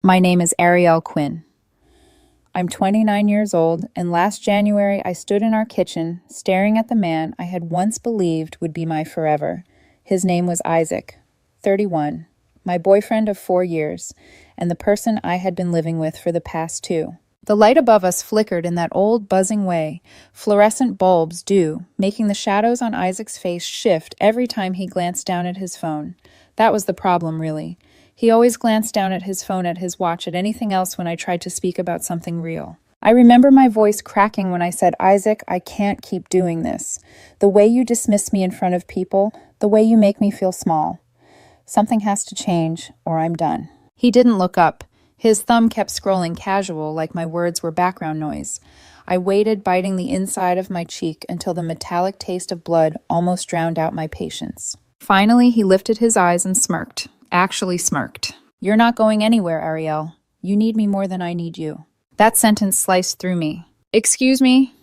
My name is Ariel Quinn. I'm 29 years old, and last January I stood in our kitchen staring at the man I had once believed would be my forever. His name was Isaac, 31, my boyfriend of 4 years, and the person I had been living with for the past 2. The light above us flickered in that old buzzing way fluorescent bulbs do, making the shadows on Isaac's face shift every time he glanced down at his phone. That was the problem, really. He always glanced down at his phone, at his watch, at anything else when I tried to speak about something real. I remember my voice cracking when I said, "Isaac, I can't keep doing this. The way you dismiss me in front of people, the way you make me feel small. Something has to change, or I'm done." He didn't look up. His thumb kept scrolling casual, like my words were background noise. I waited, biting the inside of my cheek until the metallic taste of blood almost drowned out my patience. Finally, he lifted his eyes and smirked. Actually smirked. "You're not going anywhere, Ariel. You need me more than I need you." That sentence sliced through me. "Excuse me?"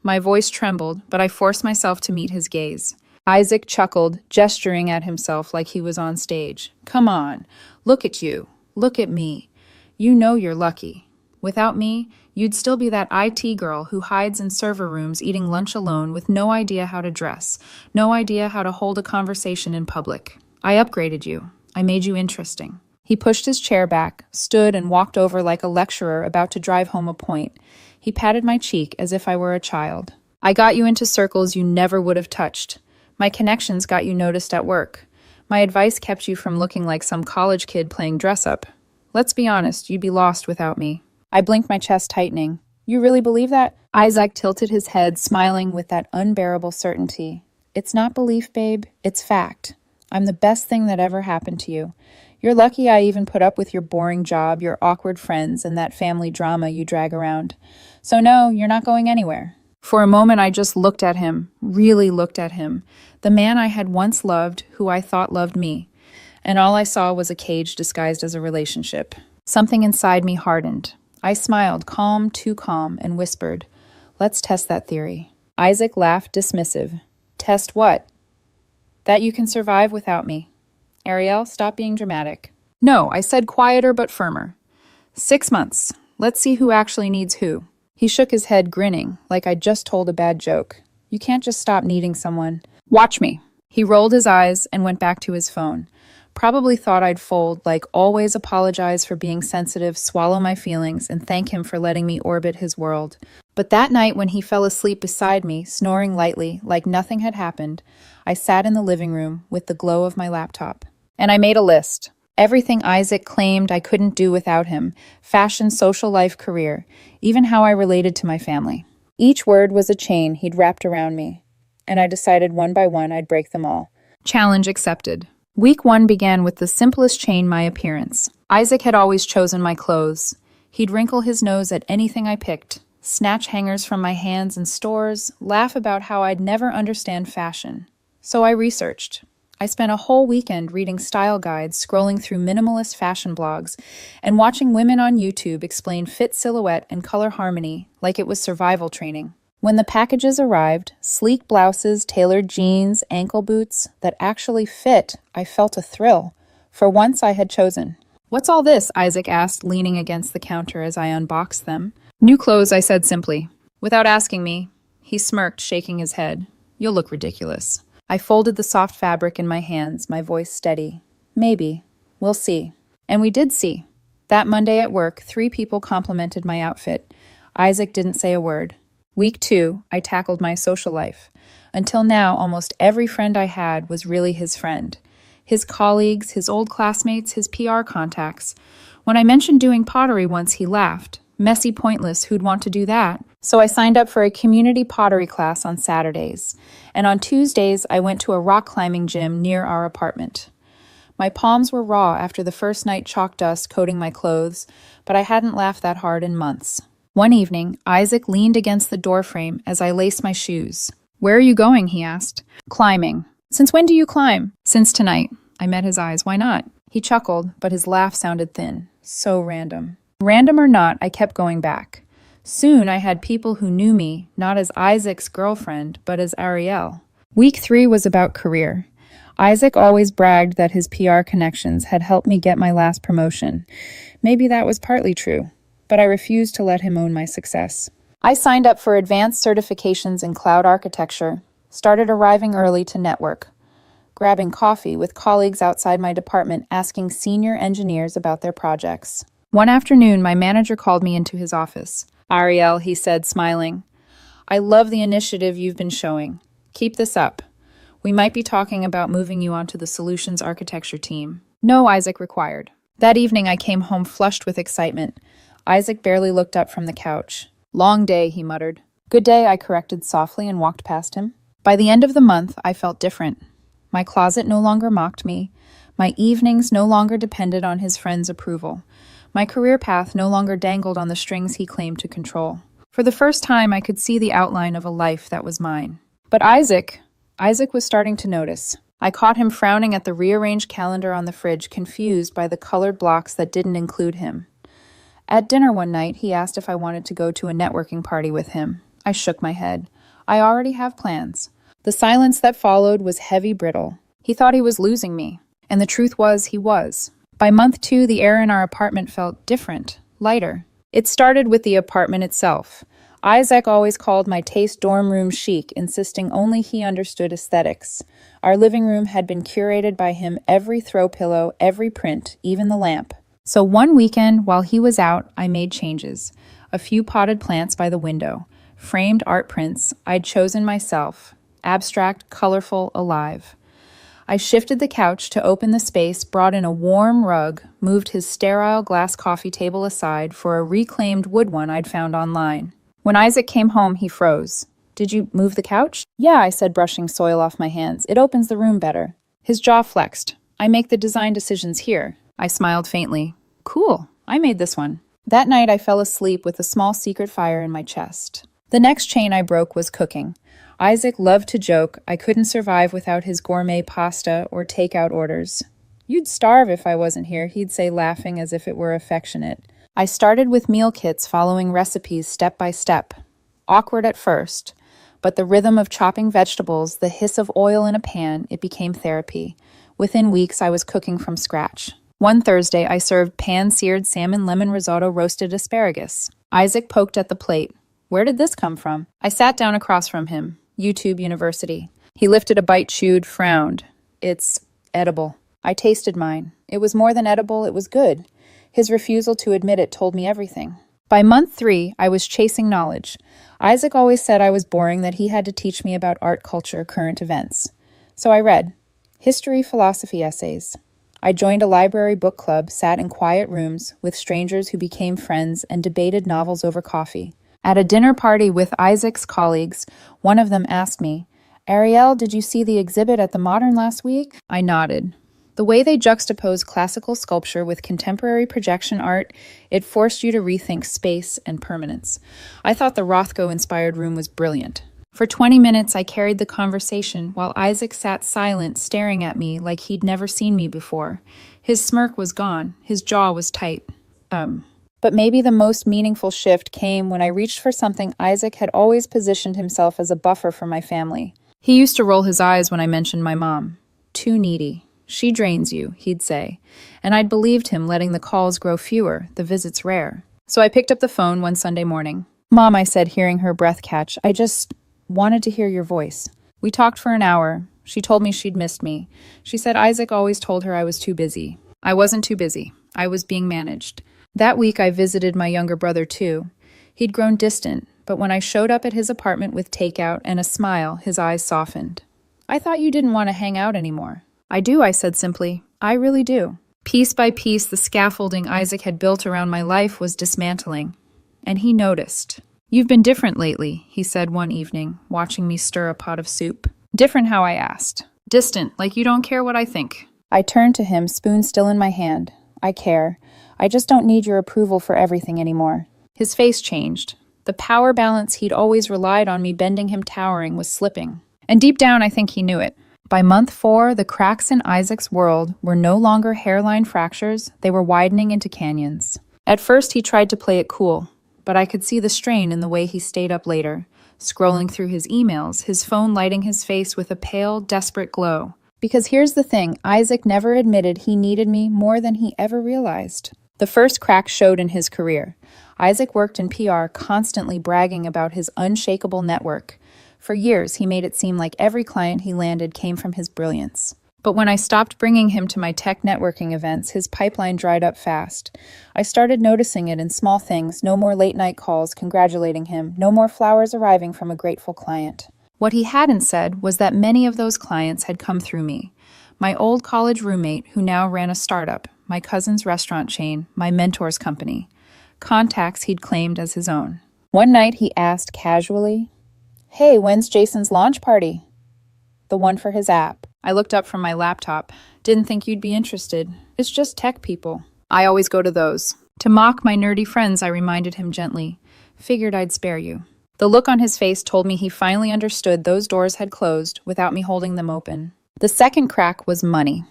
My voice trembled, but I forced myself to meet his gaze. Isaac chuckled, gesturing at himself like he was on stage. "Come on. Look at you. Look at me. You know you're lucky. Without me, you'd still be that IT girl who hides in server rooms eating lunch alone with no idea how to dress, no idea how to hold a conversation in public. I upgraded you. I made you interesting." He pushed his chair back, stood, and walked over like a lecturer about to drive home a point. He patted my cheek as if I were a child. "I got you into circles you never would have touched. My connections got you noticed at work. My advice kept you from looking like some college kid playing dress-up. Let's be honest, you'd be lost without me." I blinked, my chest tightening. "You really believe that?" Isaac tilted his head, smiling with that unbearable certainty. "It's not belief, babe. It's fact. I'm the best thing that ever happened to you. You're lucky I even put up with your boring job, your awkward friends, and that family drama you drag around. So no, you're not going anywhere." For a moment, I just looked at him, really looked at him, the man I had once loved, who I thought loved me. And all I saw was a cage disguised as a relationship. Something inside me hardened. I smiled, calm, too calm, and whispered, "Let's test that theory." Isaac laughed, dismissive. "Test what?" "That you can survive without me." "Ariel, stop being dramatic." "No," I said, quieter but firmer. 6 months. Let's see who actually needs who." He shook his head, grinning, like I'd just told a bad joke. "You can't just stop needing someone. Watch me." He rolled his eyes and went back to his phone. Probably thought I'd fold, like always apologize for being sensitive, swallow my feelings, and thank him for letting me orbit his world. But that night when he fell asleep beside me, snoring lightly, like nothing had happened, I sat in the living room with the glow of my laptop. And I made a list. Everything Isaac claimed I couldn't do without him, fashion, social life, career, even how I related to my family. Each word was a chain he'd wrapped around me, and I decided one by one I'd break them all. Challenge accepted. Week 1 began with the simplest chain, my appearance. Isaac had always chosen my clothes. He'd wrinkle his nose at anything I picked, snatch hangers from my hands in stores, laugh about how I'd never understand fashion. So I researched. I spent a whole weekend reading style guides, scrolling through minimalist fashion blogs, and watching women on YouTube explain fit silhouette and color harmony like it was survival training. When the packages arrived, sleek blouses, tailored jeans, ankle boots that actually fit, I felt a thrill. For once I had chosen. "What's all this?" Isaac asked, leaning against the counter as I unboxed them. "New clothes," I said simply. Without asking me, he smirked, shaking his head. "You'll look ridiculous." I folded the soft fabric in my hands, my voice steady. "Maybe. We'll see." And we did see. That Monday at work, 3 people complimented my outfit. Isaac didn't say a word. Week 2, I tackled my social life. Until now, almost every friend I had was really his friend. His colleagues, his old classmates, his PR contacts. When I mentioned doing pottery once, he laughed. Messy, pointless, who'd want to do that? So I signed up for a community pottery class on Saturdays. And on Tuesdays, I went to a rock climbing gym near our apartment. My palms were raw after the first night chalk dust coating my clothes, but I hadn't laughed that hard in months. One evening, Isaac leaned against the doorframe as I laced my shoes. "Where are you going?" he asked. "Climbing." "Since when do you climb?" "Since tonight." I met his eyes. "Why not?" He chuckled, but his laugh sounded thin. So random. Random or not, I kept going back. Soon I had people who knew me, not as Isaac's girlfriend, but as Ariel. Week 3 was about career. Isaac always bragged that his PR connections had helped me get my last promotion. Maybe that was partly true, but I refused to let him own my success. I signed up for advanced certifications in cloud architecture, started arriving early to network, grabbing coffee with colleagues outside my department asking senior engineers about their projects. One afternoon, my manager called me into his office. "Ariel," he said, smiling, "I love the initiative you've been showing. Keep this up. We might be talking about moving you onto the solutions architecture team." No, Isaac required. That evening, I came home flushed with excitement. Isaac barely looked up from the couch. "Long day," he muttered. "Good day," I corrected softly and walked past him. By the end of the month, I felt different. My closet no longer mocked me. My evenings no longer depended on his friends' approval. My career path no longer dangled on the strings he claimed to control. For the first time, I could see the outline of a life that was mine. But Isaac was starting to notice. I caught him frowning at the rearranged calendar on the fridge, confused by the colored blocks that didn't include him. At dinner one night, he asked if I wanted to go to a networking party with him. I shook my head. I already have plans. The silence that followed was heavy brittle. He thought he was losing me, and the truth was he was. By month 2, the air in our apartment felt different, lighter. It started with the apartment itself. Isaac always called my taste dorm room chic, insisting only he understood aesthetics. Our living room had been curated by him, every throw pillow, every print, even the lamp. So one weekend, while he was out, I made changes. A few potted plants by the window, framed art prints I'd chosen myself, abstract, colorful, alive. I shifted the couch to open the space, brought in a warm rug, moved his sterile glass coffee table aside for a reclaimed wood one I'd found online. When Isaac came home, he froze. "Did you move the couch?" "Yeah," I said, brushing soil off my hands. "It opens the room better." His jaw flexed. "I make the design decisions here." I smiled faintly. "Cool, I made this one." That night, I fell asleep with a small secret fire in my chest. The next chain I broke was cooking. Isaac loved to joke I couldn't survive without his gourmet pasta or takeout orders. "You'd starve if I wasn't here," he'd say, laughing as if it were affectionate. I started with meal kits, following recipes step by step. Awkward at first, but the rhythm of chopping vegetables, the hiss of oil in a pan, it became therapy. Within weeks, I was cooking from scratch. One Thursday, I served pan-seared salmon lemon risotto roasted asparagus. Isaac poked at the plate. "Where did this come from?" I sat down across from him. YouTube University. He lifted a bite, chewed, frowned. "It's edible." I tasted mine. It was more than edible, it was good. His refusal to admit it told me everything. By month 3, I was chasing knowledge. Isaac always said I was boring, that he had to teach me about art, culture, current events. So I read history, philosophy essays. I joined a library book club, sat in quiet rooms with strangers who became friends, and debated novels over coffee. At a dinner party with Isaac's colleagues, one of them asked me, "Ariel, did you see the exhibit at the Modern last week?" I nodded. The way they juxtaposed classical sculpture with contemporary projection art, it forced you to rethink space and permanence. I thought the Rothko-inspired room was brilliant. For 20 minutes, I carried the conversation while Isaac sat silent, staring at me like he'd never seen me before. His smirk was gone. His jaw was tight. But maybe the most meaningful shift came when I reached for something Isaac had always positioned himself as a buffer for my family. He used to roll his eyes when I mentioned my mom. "Too needy. She drains you," he'd say. And I'd believed him, letting the calls grow fewer, the visits rare. So I picked up the phone one Sunday morning. "Mom," I said, hearing her breath catch, "I just wanted to hear your voice." We talked for an hour. She told me she'd missed me. She said Isaac always told her I was too busy. I wasn't too busy. I was being managed. That week, I visited my younger brother, too. He'd grown distant, but when I showed up at his apartment with takeout and a smile, his eyes softened. "I thought you didn't want to hang out anymore." "I do," I said simply. "I really do." Piece by piece, the scaffolding Isaac had built around my life was dismantling. And he noticed. "You've been different lately," he said one evening, watching me stir a pot of soup. "Different how?" I asked. "Distant, like you don't care what I think." I turned to him, spoon still in my hand. "I care. I just don't need your approval for everything anymore." His face changed. The power balance he'd always relied on me bending him towering was slipping. And deep down, I think he knew it. By month 4, the cracks in Isaac's world were no longer hairline fractures, they were widening into canyons. At first, he tried to play it cool, but I could see the strain in the way he stayed up later, scrolling through his emails, his phone lighting his face with a pale, desperate glow. Because here's the thing, Isaac never admitted he needed me more than he ever realized. The first crack showed in his career. Isaac worked in PR, constantly bragging about his unshakable network. For years, he made it seem like every client he landed came from his brilliance. But when I stopped bringing him to my tech networking events, his pipeline dried up fast. I started noticing it in small things, no more late-night calls congratulating him, no more flowers arriving from a grateful client. What he hadn't said was that many of those clients had come through me. My old college roommate, who now ran a startup, my cousin's restaurant chain, my mentor's company. Contacts he'd claimed as his own. One night he asked casually, "Hey, when's Jason's launch party?" The one for his app. I looked up from my laptop. Didn't think you'd be interested. It's just tech people. I always go to those. To mock my nerdy friends, I reminded him gently. Figured I'd spare you. The look on his face told me he finally understood those doors had closed without me holding them open. The second crack was money.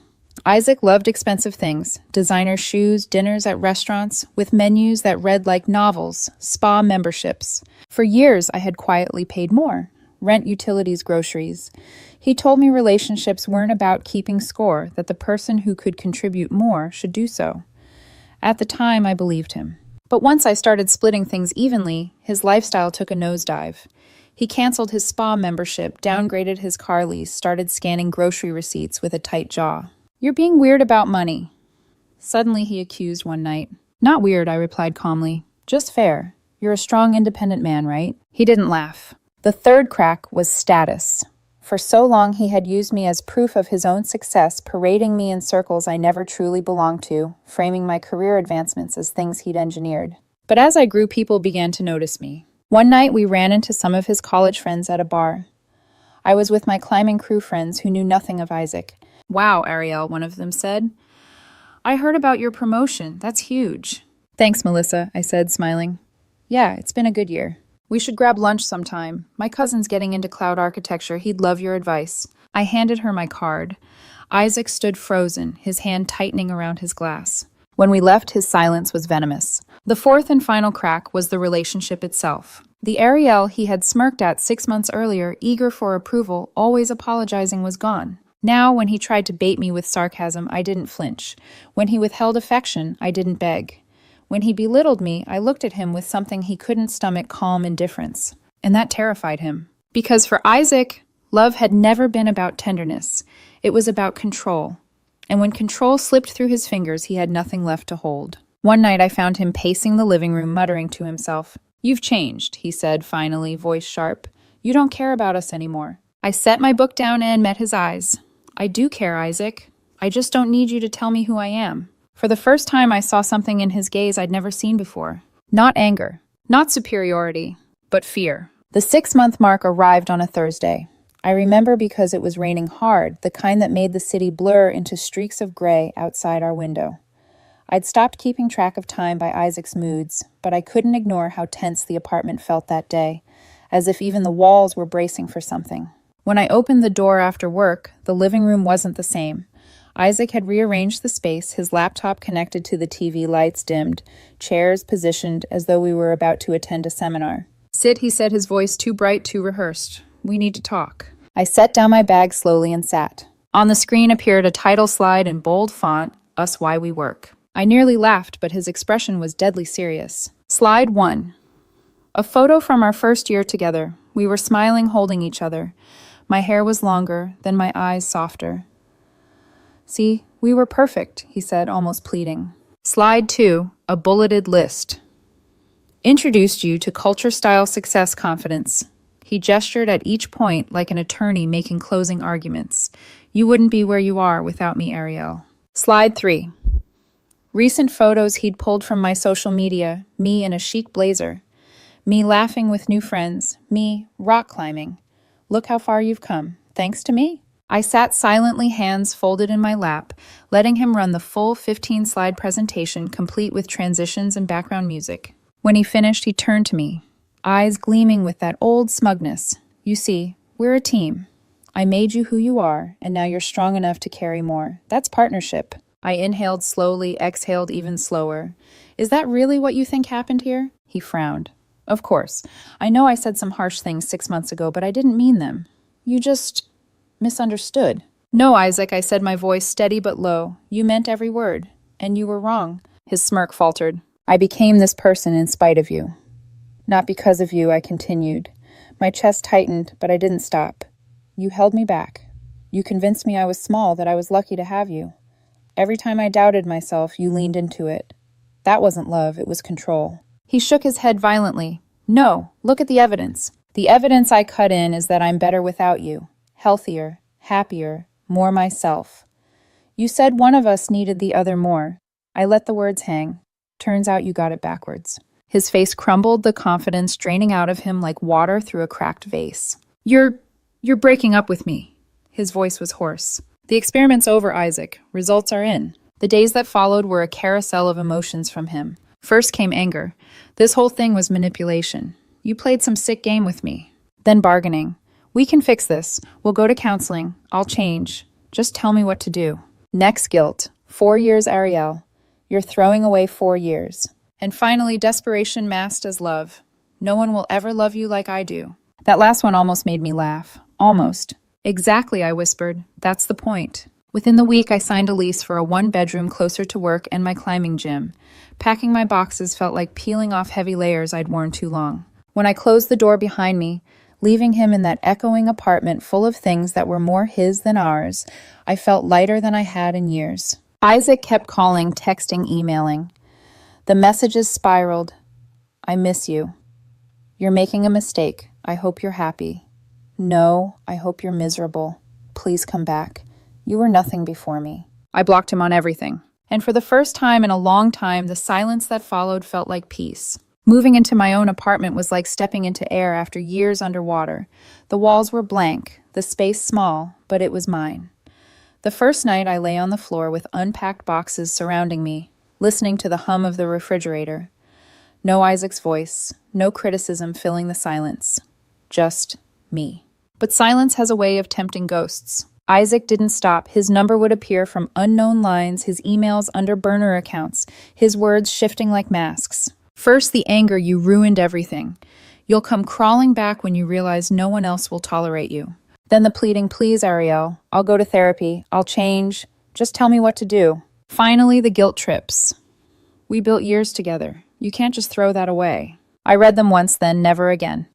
Isaac loved expensive things, designer shoes, dinners at restaurants, with menus that read like novels, spa memberships. For years, I had quietly paid more. Rent, utilities, groceries. He told me relationships weren't about keeping score, that the person who could contribute more should do so. At the time, I believed him. But once I started splitting things evenly, his lifestyle took a nosedive. He canceled his spa membership, downgraded his car lease, started scanning grocery receipts with a tight jaw. "You're being weird about money." Suddenly, he accused one night. "Not weird," I replied calmly. "Just fair. You're a strong, independent man, right?" He didn't laugh. The third crack was status. For so long, he had used me as proof of his own success, parading me in circles I never truly belonged to, framing my career advancements as things he'd engineered. But as I grew, people began to notice me. One night, we ran into some of his college friends at a bar. I was with my climbing crew friends who knew nothing of Isaac. "Wow, Ariel," one of them said. "I heard about your promotion. That's huge." "Thanks, Melissa," I said, smiling. "Yeah, it's been a good year. We should grab lunch sometime. My cousin's getting into cloud architecture. He'd love your advice." I handed her my card. Isaac stood frozen, his hand tightening around his glass. When we left, his silence was venomous. The fourth and final crack was the relationship itself. The Ariel he had smirked at 6 months earlier, eager for approval, always apologizing, was gone. Now, when he tried to bait me with sarcasm, I didn't flinch. When he withheld affection, I didn't beg. When he belittled me, I looked at him with something he couldn't stomach, calm indifference. And that terrified him. Because for Isaac, love had never been about tenderness. It was about control. And when control slipped through his fingers, he had nothing left to hold. One night I found him pacing the living room, muttering to himself. "You've changed," he said finally, voice sharp. "You don't care about us anymore." I set my book down and met his eyes. "I do care, Isaac. I just don't need you to tell me who I am." For the first time, I saw something in his gaze I'd never seen before. Not anger, not superiority, but fear. The 6-month mark arrived on a Thursday. I remember because it was raining hard, the kind that made the city blur into streaks of gray outside our window. I'd stopped keeping track of time by Isaac's moods, but I couldn't ignore how tense the apartment felt that day, as if even the walls were bracing for something. When I opened the door after work, the living room wasn't the same. Isaac had rearranged the space, his laptop connected to the TV, lights dimmed, chairs positioned as though we were about to attend a seminar. "Sit," he said, his voice too bright, too rehearsed. "We need to talk." I set down my bag slowly and sat. On the screen appeared a title slide in bold font, "Us Why We Work." I nearly laughed, but his expression was deadly serious. Slide 1. A photo from our first year together. We were smiling, holding each other. My hair was longer, then my eyes softer. "See, we were perfect," he said, almost pleading. Slide 2, a bulleted list. "Introduced you to culture-style success confidence." He gestured at each point like an attorney making closing arguments. "You wouldn't be where you are without me, Ariel." Slide 3. Recent photos he'd pulled from my social media, me in a chic blazer. Me laughing with new friends, me rock climbing. "Look how far you've come, thanks to me." I sat silently, hands folded in my lap, letting him run the full 15-slide presentation, complete with transitions and background music. When he finished, he turned to me, eyes gleaming with that old smugness. "You see, we're a team. I made you who you are, and now you're strong enough to carry more. That's partnership." I inhaled slowly, exhaled even slower. "Is that really what you think happened here?" He frowned. "Of course. I know I said some harsh things 6 months ago, but I didn't mean them. You just misunderstood." No, Isaac, I said, my voice steady but low. You meant every word. And you were wrong. His smirk faltered. I became this person in spite of you. Not because of you, I continued. My chest tightened, but I didn't stop. You held me back. You convinced me I was small, that I was lucky to have you. Every time I doubted myself, you leaned into it. That wasn't love, it was control. He shook his head violently. No, look at the evidence. The evidence I cut in is that I'm better without you. Healthier, happier, more myself. You said one of us needed the other more. I let the words hang. Turns out you got it backwards. His face crumbled, the confidence draining out of him like water through a cracked vase. You're breaking up with me. His voice was hoarse. The experiment's over, Isaac. Results are in. The days that followed were a carousel of emotions from him. First came anger. This whole thing was manipulation. You played some sick game with me. Then bargaining. We can fix this. We'll go to counseling. I'll change. Just tell me what to do. Next, guilt. 4 years, Ariel. You're throwing away 4 years. And finally, desperation masked as love. No one will ever love you like I do. That last one almost made me laugh. Almost. Exactly, I whispered. That's the point. Within the week, I signed a lease for a 1-bedroom closer to work and my climbing gym. Packing my boxes felt like peeling off heavy layers I'd worn too long. When I closed the door behind me, leaving him in that echoing apartment full of things that were more his than ours, I felt lighter than I had in years. Isaac kept calling, texting, emailing. The messages spiraled. I miss you. You're making a mistake. I hope you're happy. No, I hope you're miserable. Please come back. You were nothing before me. I blocked him on everything. And for the first time in a long time, the silence that followed felt like peace. Moving into my own apartment was like stepping into air after years underwater. The walls were blank, the space small, but it was mine. The first night I lay on the floor with unpacked boxes surrounding me, listening to the hum of the refrigerator. No Isaac's voice, no criticism filling the silence. Just me. But silence has a way of tempting ghosts. Isaac didn't stop. His number would appear from unknown lines, his emails under burner accounts, his words shifting like masks. First, the anger, you ruined everything. You'll come crawling back when you realize no one else will tolerate you. Then the pleading, please, Ariel, I'll go to therapy, I'll change, just tell me what to do. Finally, the guilt trips. We built years together. You can't just throw that away. I read them once, then never again.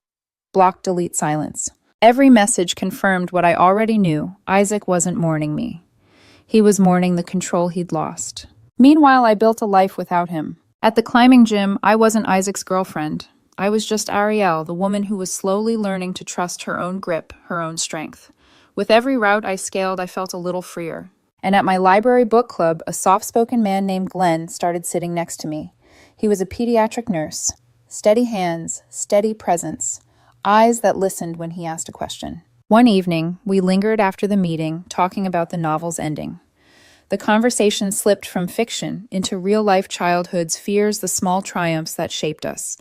Block, delete, silence. Every message confirmed what I already knew. Isaac wasn't mourning me. He was mourning the control he'd lost. Meanwhile, I built a life without him. At the climbing gym, I wasn't Isaac's girlfriend. I was just Ariel, the woman who was slowly learning to trust her own grip, her own strength. With every route I scaled, I felt a little freer. And at my library book club, a soft-spoken man named Glenn started sitting next to me. He was a pediatric nurse. Steady hands, steady presence, eyes that listened when he asked a question. One evening, we lingered after the meeting, talking about the novel's ending. The conversation slipped from fiction into real-life childhood's fears, the small triumphs that shaped us.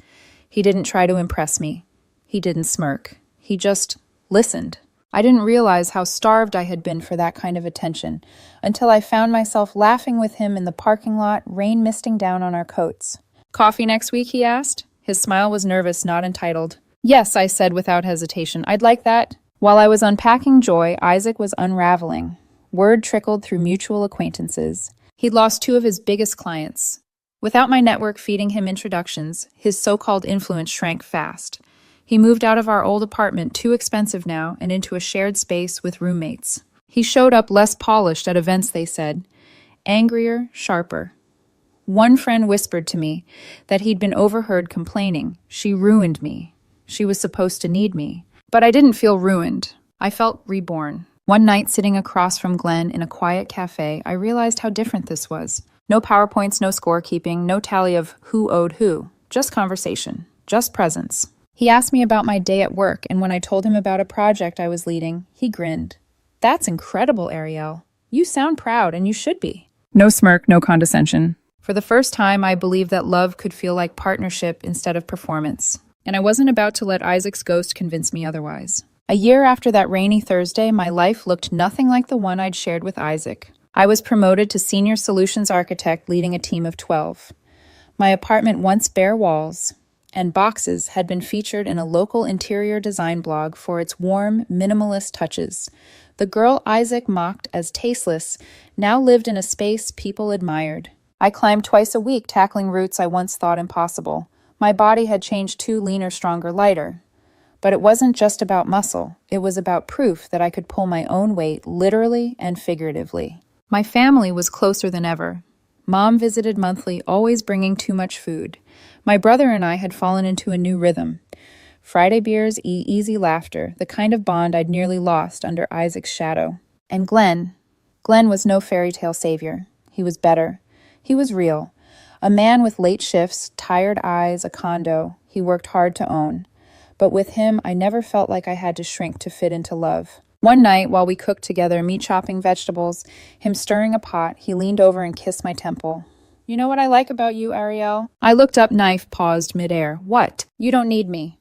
He didn't try to impress me. He didn't smirk. He just listened. I didn't realize how starved I had been for that kind of attention until I found myself laughing with him in the parking lot, rain misting down on our coats. Coffee next week, he asked. His smile was nervous, not entitled. Yes, I said without hesitation. I'd like that. While I was unpacking joy, Isaac was unraveling. Word trickled through mutual acquaintances. He'd lost 2 of his biggest clients. Without my network feeding him introductions, his so-called influence shrank fast. He moved out of our old apartment, too expensive now, and into a shared space with roommates. He showed up less polished at events, they said. Angrier, sharper. One friend whispered to me that he'd been overheard complaining. She ruined me. She was supposed to need me. But I didn't feel ruined. I felt reborn. One night, sitting across from Glenn in a quiet cafe, I realized how different this was. No PowerPoints, no scorekeeping, no tally of who owed who. Just conversation. Just presence. He asked me about my day at work, and when I told him about a project I was leading, he grinned. That's incredible, Ariel. You sound proud, and you should be. No smirk, no condescension. For the first time, I believed that love could feel like partnership instead of performance. And I wasn't about to let Isaac's ghost convince me otherwise. A year after that rainy Thursday, my life looked nothing like the one I'd shared with Isaac. I was promoted to senior solutions architect, leading a team of 12. My apartment, once bare walls and boxes, had been featured in a local interior design blog for its warm, minimalist touches. The girl Isaac mocked as tasteless now lived in a space people admired. I climbed twice a week, tackling routes I once thought impossible. My body had changed too leaner, stronger, lighter. But it wasn't just about muscle. It was about proof that I could pull my own weight, literally and figuratively. My family was closer than ever. Mom visited monthly, always bringing too much food. My brother and I had fallen into a new rhythm. Friday beers, easy laughter, the kind of bond I'd nearly lost under Isaac's shadow. And Glenn was no fairy tale savior. He was better. He was real. A man with late shifts, tired eyes, a condo he worked hard to own. But with him, I never felt like I had to shrink to fit into love. One night, while we cooked together, me chopping vegetables, him stirring a pot, he leaned over and kissed my temple. "You know what I like about you, Ariel?" I looked up, knife paused midair. "What?" "You don't need me."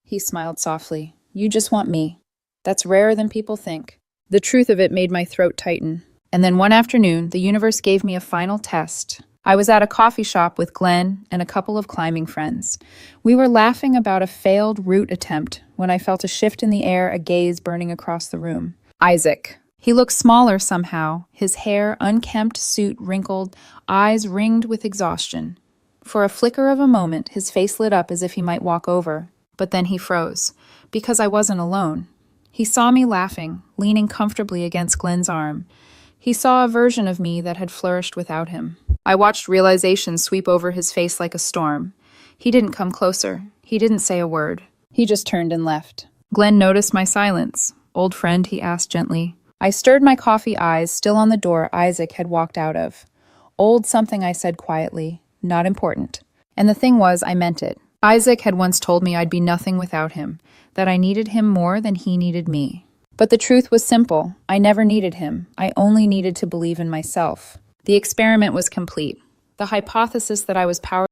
He smiled softly. "You just want me. That's rarer than people think." The truth of it made my throat tighten. And then one afternoon, the universe gave me a final test. I was at a coffee shop with Glenn and a couple of climbing friends. We were laughing about a failed route attempt when I felt a shift in the air, a gaze burning across the room. Isaac. He looked smaller somehow, his hair unkempt, suit wrinkled, eyes ringed with exhaustion. For a flicker of a moment, his face lit up as if he might walk over. But then he froze, because I wasn't alone. He saw me laughing, leaning comfortably against Glenn's arm. He saw a version of me that had flourished without him. I watched realization sweep over his face like a storm. He didn't come closer. He didn't say a word. He just turned and left. Glenn noticed my silence. "Old friend?" he asked gently. I stirred my coffee, eyes still on the door Isaac had walked out of. "Old something," I said quietly. "Not important." And the thing was, I meant it. Isaac had once told me I'd be nothing without him, that I needed him more than he needed me. But the truth was simple. I never needed him. I only needed to believe in myself. The experiment was complete. The hypothesis that I was powerless